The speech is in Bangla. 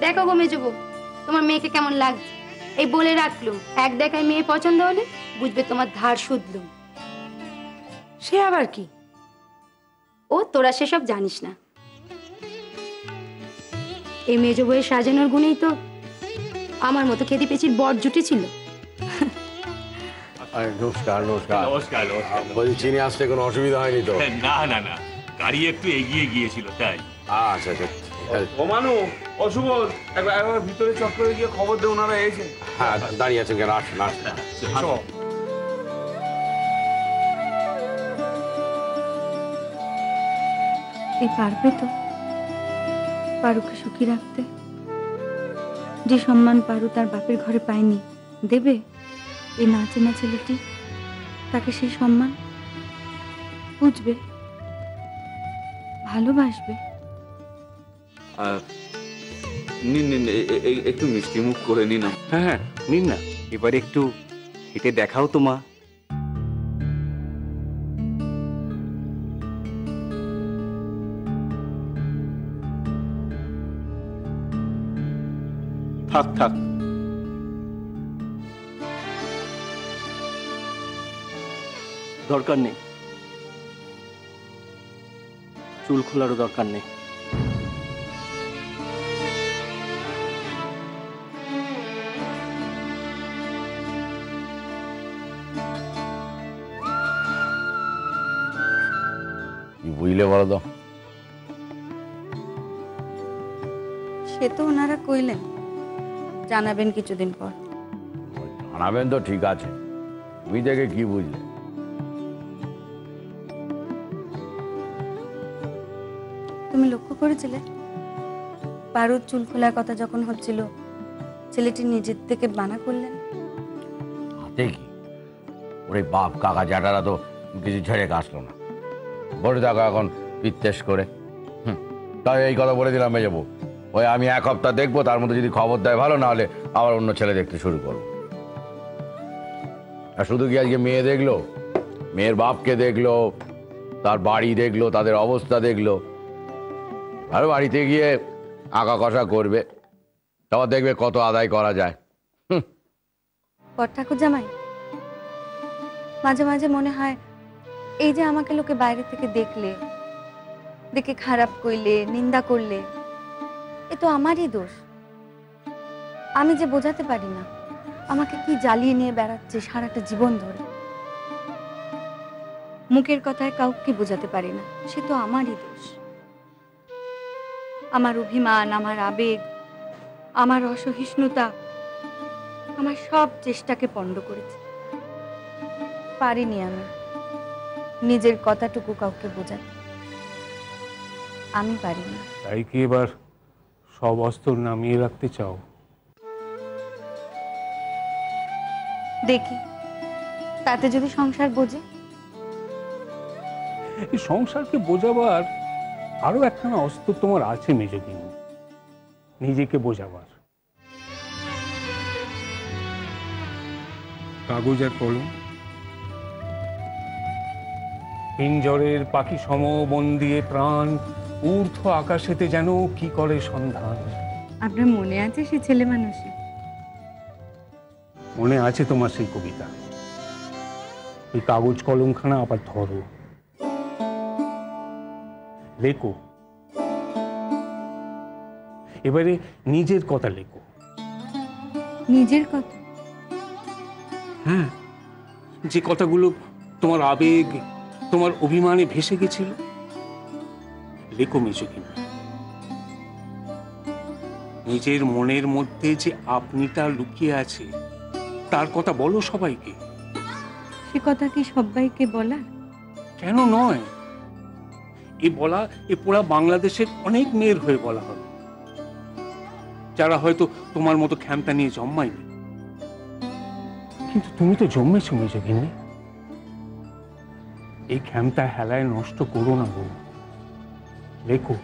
দেখো গো মেজবু, তোমার মেয়েকে কেমন লাগছে। এই বলে রাখলুম, এক দেখায় মেয়ে পছন্দ হলে বুঝবে তোমার ধার শুধলুম। সে আবার কি? ও তোরা সেসব জানিস না। এই মেজ বইয়ের সাজানোর গুণেই তো আমার মতো খেতে পেঁচির বর জুটেছিল। নমস্কার। নমস্কার নমস্কার। বলছি চিনি আসতে কোনো অসুবিধা হয়নি তো? না না না, গাড়ি একটু এগিয়ে গিয়েছিল তাই। আচ্ছা আচ্ছা। ওমানু, অশুভ, একবার ভিতরে চট করে গিয়ে খবর দে ওনারা এসে। হ্যাঁ দাঁড়িয়ে আছেন কেন? আসুন আসুন। এই পারবে তো পারুকে সুখী রাখতে? যে সম্মান পারু তার বাপের ঘরে পায়নি, দেবে এই না চেনা ছেলেটি তাকে সেই সম্মান? বুঝবে, ভালোবাসবে। নিন নিন, একটু মিষ্টি মুখ করে নিন। হ্যাঁ হ্যাঁ নিন না, এবার একটু হেঁটে দেখাও তো মা। থাক থাক, দরকার নেই, চুল খোলারও দরকার নেই। কি বুঝলে বলো তো? সে তো ওনারা কইলেন জানাবেন কিছুদিন পর। জানাবেন তো ঠিক আছে, তুমি দেখে কি বুঝলে? তুমি লক্ষ্য করেছিলে পারুর চুল খোলার কথা যখন হচ্ছিল ছেলেটি নিজের থেকে মানা করলেন? হাতে কি ওরে বাপ কাকা জ্যাঠারা তো কিছু ছেড়ে কাটলো না, বলে দেখো এখন বিদ্বেষ করে। তাই এই কথা বলে দিলাম মেজবু, ওই আমি এক সপ্তাহ দেখবো, তার মধ্যে যদি খবর দেয় ভালো, না হলে আবার অন্য ছেলে দেখতে শুরু করবো। আর শুধু কি আজকে মেয়ে দেখলো, মেয়ের বাপকে দেখলো, তার বাড়ি দেখলো, তাদের অবস্থা দেখলো, আর বাড়িতে গিয়ে আঁকা কষা করবে, তারপর দেখবে কত আদায় করা যায়। পর ঠাকুর জামাই, মাঝে মাঝে মনে হয় এই যে আমাকে লোকে বাইরে থেকে দেখলে, দেখে খারাপ কইলে, নিন্দা করলে, এ তো আমারই দোষ। আমি যে বোঝাতে পারি না আমাকে কি জ্বালিয়ে নিয়ে বেড়াচ্ছে সারাটা জীবন ধরে। মুখের কথায় কাউকে বোঝাতে পারি না, সে তো আমারই দোষ। আমার অভিমান, আমার আবেগ, আমার অসহিষ্ণুতা আমার সব চেষ্টাকে পণ্ড করেছে। পারিনি আমি নিজের কথাটুকু কাউকে বোঝাতে, আমি পারিনি। তাই কি এবার সব অস্ত্র নামিয়ে রাখতে চাও? দেখি তাতে যদি সংসার বোঝে। এই সংসারকে বোঝাবার আরো একখানা অস্ত্র তোমার আছে মেজদিন, নিজেকে বোঝাবার। কাগজ আর কলম, পিঞ্জরের পাখি সম মন দিয়ে প্রাণ ঊর্ধ্ব আকাশেতে যেন কি করে সন্ধান। আপনার মনে আছে সে ছেলে মানুষই? মনে আছে তোমার সেই কবিতা। এই কাগজ কলমখানা আবার ধরো, লেখো, এবারে নিজের কথা লেখো। নিজের কথা? হ্যাঁ, যে কথাগুলো তোমার আবেগ, তোমার অভিমানে ভেসে গেছিল, লেখো মেজদিন। নিজের মনের মধ্যে যে আপনিটা লুকিয়ে আছে তার কথা বলো সবাইকে। সে কথা কি সবাইকে বলা? কেন নয়, এ বলা এ পুরা বাংলাদেশের অনেক মেয়ের হয়ে বলা হবে, যারা হয়তো তোমার মতো ক্ষমতা নিয়ে জন্মায়নি। কিন্তু তুমি তো জন্মেছো মেজদিন, এই ক্ষমতা হেলায় নষ্ট করো না গো। লেখো।